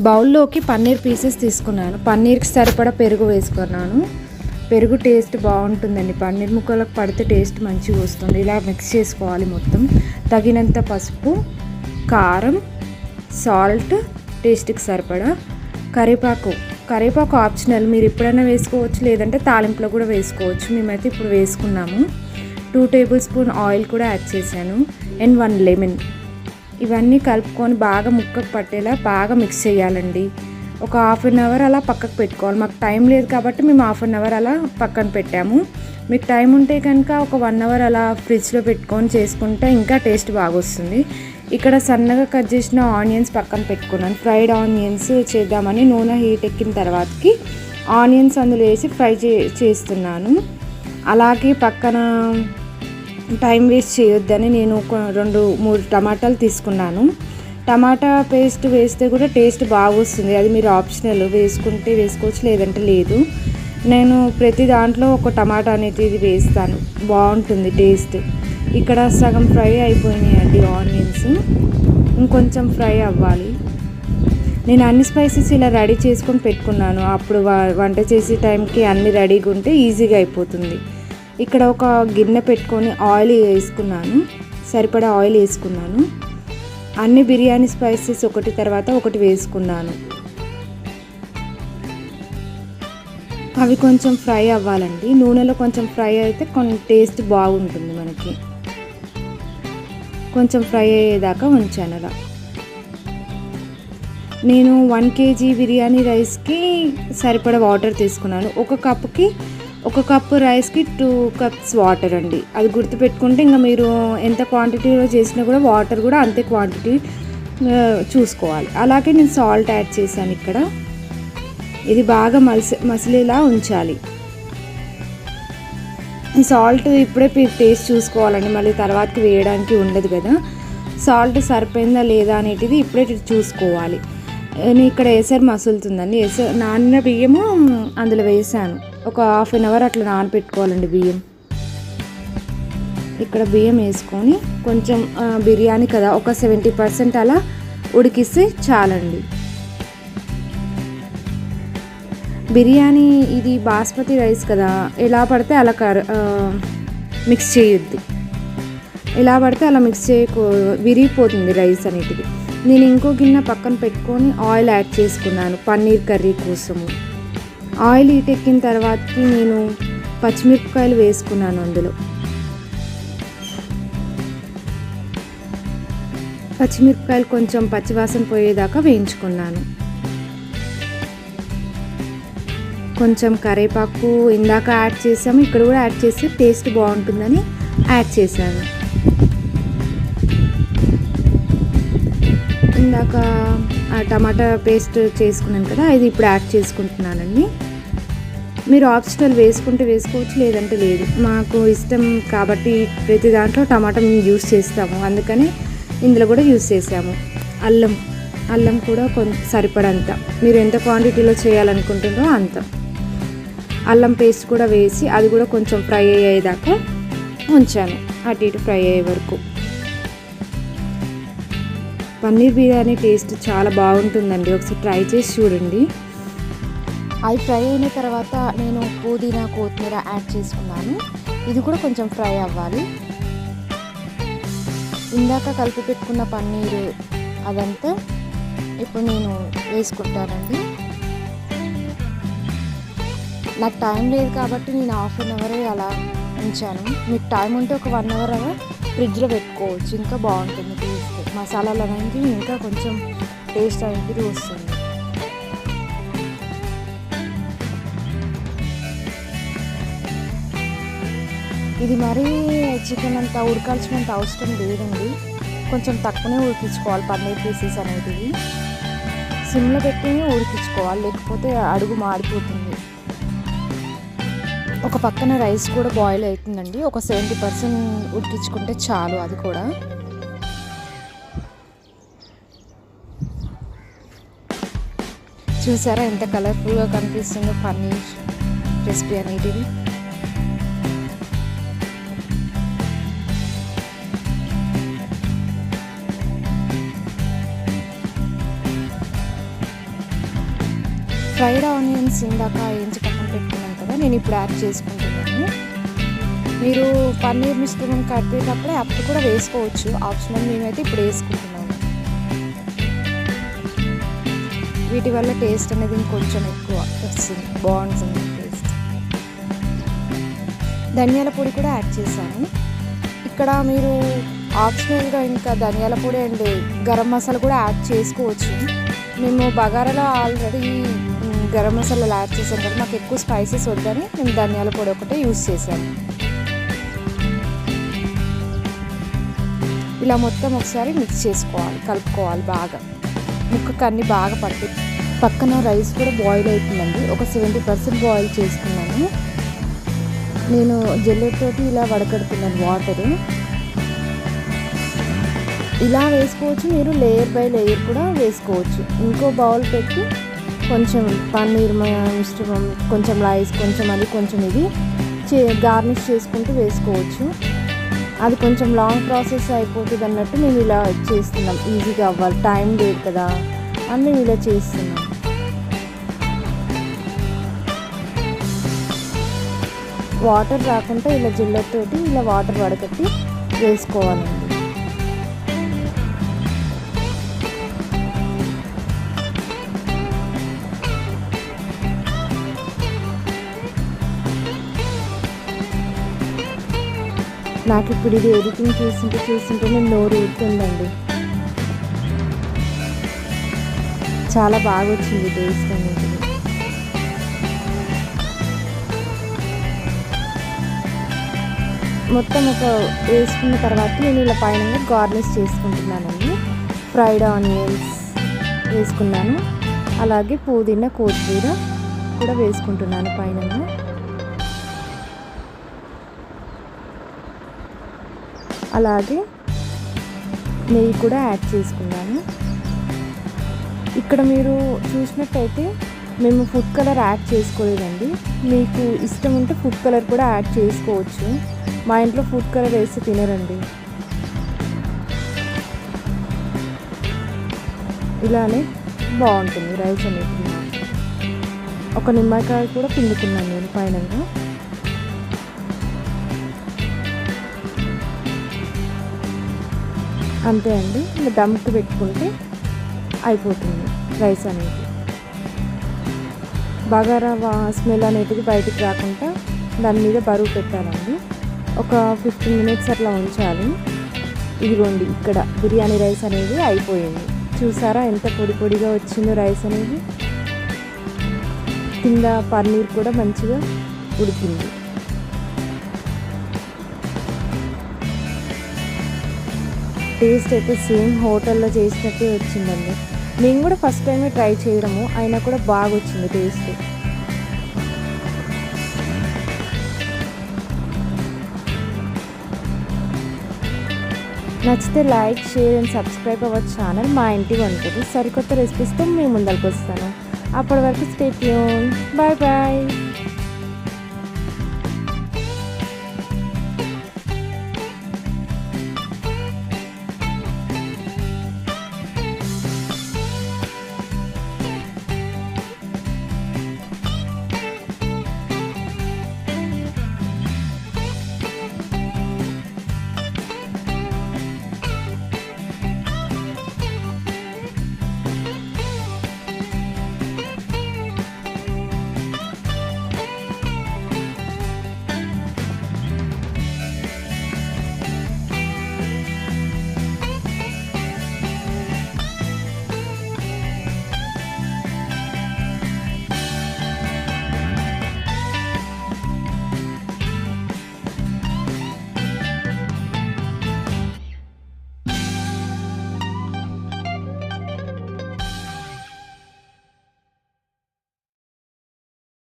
బౌల్లోకి పన్నీర్ పీసెస్ తీసుకున్నాను. పన్నీర్కి సరిపడా పెరుగు వేసుకున్నాను. పెరుగు టేస్ట్ బాగుంటుందండి. పన్నీర్ ముక్కలకు పడితే టేస్ట్ మంచిగా వస్తుంది. ఇలా మిక్స్ చేసుకోవాలి మొత్తం. తగినంత పసుపు, కారం, సాల్ట్, టేస్ట్కి సరిపడా, కరివేపాకు ఆప్షనల్, మీరు ఎప్పుడైనా వేసుకోవచ్చు, లేదంటే తాలింపులో కూడా వేసుకోవచ్చు. మేమైతే ఇప్పుడు వేసుకున్నాము. 2 టేబుల్ స్పూన్ ఆయిల్ కూడా యాడ్ చేశాను అండ్ 1 లెమన్. ఇవన్నీ కలుపుకొని బాగా ముక్కకు పట్టేలా బాగా మిక్స్ చేయాలండి. ఒక హాఫ్ అన్ అవర్ అలా పక్కకు పెట్టుకోవాలి. మాకు టైం లేదు కాబట్టి మేము హాఫ్ అన్ అవర్ అలా పక్కన పెట్టాము. మీకు టైం ఉంటే కనుక ఒక 1 అవర్ అలా ఫ్రిడ్జ్లో పెట్టుకొని చేసుకుంటే ఇంకా టేస్ట్ బాగా వస్తుంది. ఇక్కడ సన్నగా కట్ చేసిన ఆనియన్స్ పక్కన పెట్టుకున్నాను. ఫ్రైడ్ ఆనియన్స్ చేద్దామని నూనె హీట్ ఎక్కిన తర్వాతకి ఆనియన్స్ అందులో వేసి ఫ్రై చేస్తున్నాను. అలాగే పక్కన టైం వేస్ట్ చేయొద్దని నేను 2-3 టమాటాలు తీసుకున్నాను. టమాటా పేస్ట్ వేస్తే కూడా టేస్ట్ బాగా వస్తుంది. అది మీరు ఆప్షనల్, వేసుకుంటే వేసుకోవచ్చు, లేదంటే లేదు. నేను ప్రతి దాంట్లో ఒక టమాటా అనేది వేస్తాను, బాగుంటుంది టేస్ట్. ఇక్కడ సగం ఫ్రై అయిపోయినాయండి ఆనియన్స్, ఇంకొంచెం ఫ్రై అవ్వాలి. నేను అన్ని స్పైసెస్ ఇలా రెడీ చేసుకొని పెట్టుకున్నాను. అప్పుడు వంట చేసే టైంకి అన్నీ రెడీగా ఉంటే ఈజీగా అయిపోతుంది. ఇక్కడ ఒక గిన్నె పెట్టుకొని ఆయిల్ వేసుకున్నాను, సరిపడా ఆయిల్ వేసుకున్నాను. అన్ని బిర్యానీ స్పైసెస్ ఒకటి తర్వాత ఒకటి వేసుకున్నాను. అవి కొంచెం ఫ్రై అవ్వాలండి. నూనెలో కొంచెం ఫ్రై అయితే టేస్ట్ బాగుంటుంది మనకి. కొంచెం ఫ్రై అయ్యేదాకా ఉంచాను అలా. నేను 1 కేజీ బిర్యానీ రైస్కి సరిపడా వాటర్ తీసుకున్నాను. ఒక కప్పు రైస్కి 2 కప్స్ వాటర్ అండి. అది గుర్తుపెట్టుకుంటే ఇంకా మీరు ఎంత క్వాంటిటీలో చేసినా కూడా వాటర్ కూడా అంతే క్వాంటిటీ చూసుకోవాలి. అలాగే నేను సాల్ట్ యాడ్ చేశాను ఇక్కడ. ఇది బాగా మసిలేలా ఉంచాలి. ఈ సాల్ట్ ఇప్పుడే టేస్ట్ చూసుకోవాలండి, మళ్ళీ తర్వాతకి వేయడానికి ఉండదు కదా. సాల్ట్ సరిపోయిందా లేదా అనేటిది ఇప్పుడే చూసుకోవాలి. నేను ఇక్కడ ఎసరు మసులుతుందండి. నానిన బియ్యము అందులో వేసాను. ఒక హాఫ్ అన్ అవర్ అట్లా నానబెట్టుకోవాలండి బియ్యం. ఇక్కడ బియ్యం వేసుకొని కొంచెం బిర్యానీ కదా, ఒక 70% అలా ఉడికిస్తే చాలండి. బిర్యానీ ఇది బాస్మతి రైస్ కదా, ఎలా పడితే అలా మిక్స్ చేయొద్దు. ఎలా పడితే అలా మిక్స్ విరిగిపోతుంది రైస్ అనేటిది. నేను ఇంకో గిన్నె పక్కన పెట్టుకొని ఆయిల్ యాడ్ చేసుకున్నాను పన్నీర్ కర్రీ కోసము. ఆయిల్ హీట్ ఎక్కిన తర్వాతకి నేను పచ్చిమిరపకాయలు వేసుకున్నాను. అందులో పచ్చిమిరపకాయలు కొంచెం పచ్చివాసన పోయేదాకా వేయించుకున్నాను. కొంచెం కరివేపాకు ఇందాక యాడ్ చేసాము, ఇక్కడ కూడా యాడ్ చేసి టేస్ట్ బాగుంటుందని యాడ్ చేశాను. ఇందాక టమాటా పేస్ట్ చేసుకున్నాను కదా, ఇది ఇప్పుడు యాడ్ చేసుకుంటున్నానండి. మీరు ఆప్షనల్ వేసుకుంటే వేసుకోవచ్చు, లేదంటే లేదు. మాకు ఇష్టం కాబట్టి ప్రతి దాంట్లో టమాటా మేము యూస్ చేస్తాము, అందుకని ఇందులో కూడా యూస్ చేసాము. అల్లం కూడా కొంచెం సరిపడంత, మీరు ఎంత క్వాంటిటీలో చేయాలనుకుంటున్నారో అంత అల్లం పేస్ట్ కూడా వేసి అది కూడా కొంచెం ఫ్రై అయ్యేదాకా ఉంచాను, అటు ఇటు ఫ్రై అయ్యే వరకు. పన్నీర్ బిర్యానీ టేస్ట్ చాలా బాగుంటుందండి, ఒకసారి ట్రై చేసి చూడండి. అది ఫ్రై అయిన తర్వాత నేను పుదీనా కొత్తిమీర యాడ్ చేసుకున్నాను. ఇది కూడా కొంచెం ఫ్రై అవ్వాలి. ఇందాక కలిపి పెట్టుకున్న పన్నీరు అదంతా ఇప్పుడు నేను వేసుకుంటానండి. నాకు టైం లేదు కాబట్టి నేను హాఫ్ అన్ అవర్ అలా ఉంచాను. మీకు టైం ఉంటే ఒక 1 అవర్ అలా ఫ్రిడ్జ్లో పెట్టుకోవచ్చు, ఇంకా బాగుంటుంది టేస్ట్. మసాలాలు అనేది ఇంకా కొంచెం టేస్ట్ అనేది వస్తుంది. ఇది మరీ చికెన్ అంతా ఉడకాల్సినంత అవసరం లేదండి, కొంచెం తక్కువనే ఉడికించుకోవాలి. పన్నీర్ పీసెస్ అనేటివి సిమ్లో పెట్టి ఉడికించుకోవాలి, లేకపోతే అడుగు మాడిపోతుంది. ఒక పక్కన రైస్ కూడా బాయిల్ అవుతుందండి, ఒక 70% ఉడికించుకుంటే చాలు. అది కూడా చూసారా ఎంత కలర్ఫుల్గా కనిపిస్తుందో పన్నీర్ రెసిపీ అనేటిది. ఫ్రైడ్ ఆనియన్స్ ఇందాక వేయించి పక్కన పెట్టుకున్నాను కదా, నేను ఇప్పుడు యాడ్ చేసుకుంటున్నాను. మీరు పన్నీర్ మిశ్రమం కలిపేటప్పుడే అప్పుడు కూడా వేసుకోవచ్చు, ఆప్షనల్. మేమైతే ఇప్పుడు వేసుకుంటున్నాము. వీటి వల్ల టేస్ట్ అనేది ఇంకొంచెం ఎక్కువ వస్తుంది, బాగుంటుంది టేస్ట్. ధనియాల పొడి కూడా యాడ్ చేశాను. ఇక్కడ మీరు ఆప్షనల్గా ఇంకా ధనియాల పొడి అండ్ గరం మసాలా కూడా యాడ్ చేసుకోవచ్చు. మేము బగారాలో ఆల్రెడీ గరం మసాలాలు యాడ్ చేసాం కదా, మాకు ఎక్కువ స్పైసెస్ వద్దని మేము ధనియాల పొడి ఒకటే యూస్ చేశాను. ఇలా మొత్తం ఒకసారి మిక్స్ చేసుకోవాలి, కలుపుకోవాలి బాగా, ముక్కకు అన్నీ బాగా పట్టి. పక్కన రైస్ కూడా బాయిల్ అవుతుందండి. ఒక 70% బాయిల్ చేసుకున్నాను. నేను జల్లెడతోటి ఇలా వడకడుతున్నాను వాటరు. ఇలా వేసుకోవచ్చు, మీరు లేయర్ బై లేయర్ కూడా వేసుకోవచ్చు. ఇంకో బౌల్ పెట్టి కొంచెం పన్నీర్ మిశ్రమం, కొంచెం రైస్, కొంచెం అది, కొంచెం ఇది గార్నిష్ చేసుకుంటూ వేసుకోవచ్చు. అది కొంచెం లాంగ్ ప్రాసెస్ అయిపోతుంది అన్నట్టు మేము ఇలా చేస్తున్నాం, ఈజీగా అవ్వాలి, టైం లేదు కదా అని మేము ఇలా చేస్తున్నాం. వాటర్ రాకుండా ఇలా జిల్లతోటి ఇలా వాటర్ వడకట్టి వేసుకోవాలండి. నాకు ఇప్పుడు ఇది ఎడిటింగ్ చూస్తుంటే నేను నోరు ఊరుతుందండి. చాలా బాగా వచ్చింది టేస్ట్ అనేది. మొత్తం ఒక వేసుకున్న తర్వాత నేను ఇలా పైన గార్నిష్ చేసుకుంటున్నానండి. ఫ్రైడ్ ఆనియన్స్ వేసుకున్నాను, అలాగే పుదీనా, కొత్తిమీర కూడా వేసుకుంటున్నాను పైన. అలాగే నెయ్యి కూడా యాడ్ చేసుకున్నాను. ఇక్కడ మీరు చూసినట్టయితే మేము ఫుడ్ కలర్ యాడ్ చేసుకోలేదండి. మీకు ఇష్టం ఉంటే ఫుడ్ కలర్ కూడా యాడ్ చేసుకోవచ్చు. మా ఇంట్లో ఫుడ్ కలర్ వేసి తినరండి. ఇలానే బాగుంటుంది రైస్ అనేది. ఒక నిమ్మకాయ కూడా పిండుకున్నాను నేను పైన. అంతే అండి, ఇంకా దమ్కి పెట్టుకుంటే అయిపోతుంది రైస్ అనేది. బగారా స్మెల్ అనేది బయటికి రాకుండా దాని మీద బరువు పెట్టాలండి. ఒక 15 minutes అట్లా ఉంచాలి. ఇదిగోండి, ఇక్కడ బిర్యానీ రైస్ అనేది అయిపోయింది. చూసారా ఎంత పొడి పొడిగా వచ్చిందో రైస్ అనేది. కింద పన్నీర్ కూడా మంచిగా ఉడికింది. టేస్ట్ అయితే సేమ్ హోటల్లో చేసినట్టే వచ్చిందండి. నేను కూడా ఫస్ట్ టైమే ట్రై చేయడము, అయినా కూడా బాగా వచ్చింది టేస్ట్. నచ్చితే like, share and subscribe our channel మా ఇంటి వంటలు. సరికొత్త రెసిపీస్తో మేము ముందరికి వస్తాను. అప్పటి వరకు స్టే ట్యూన్. Bye bye.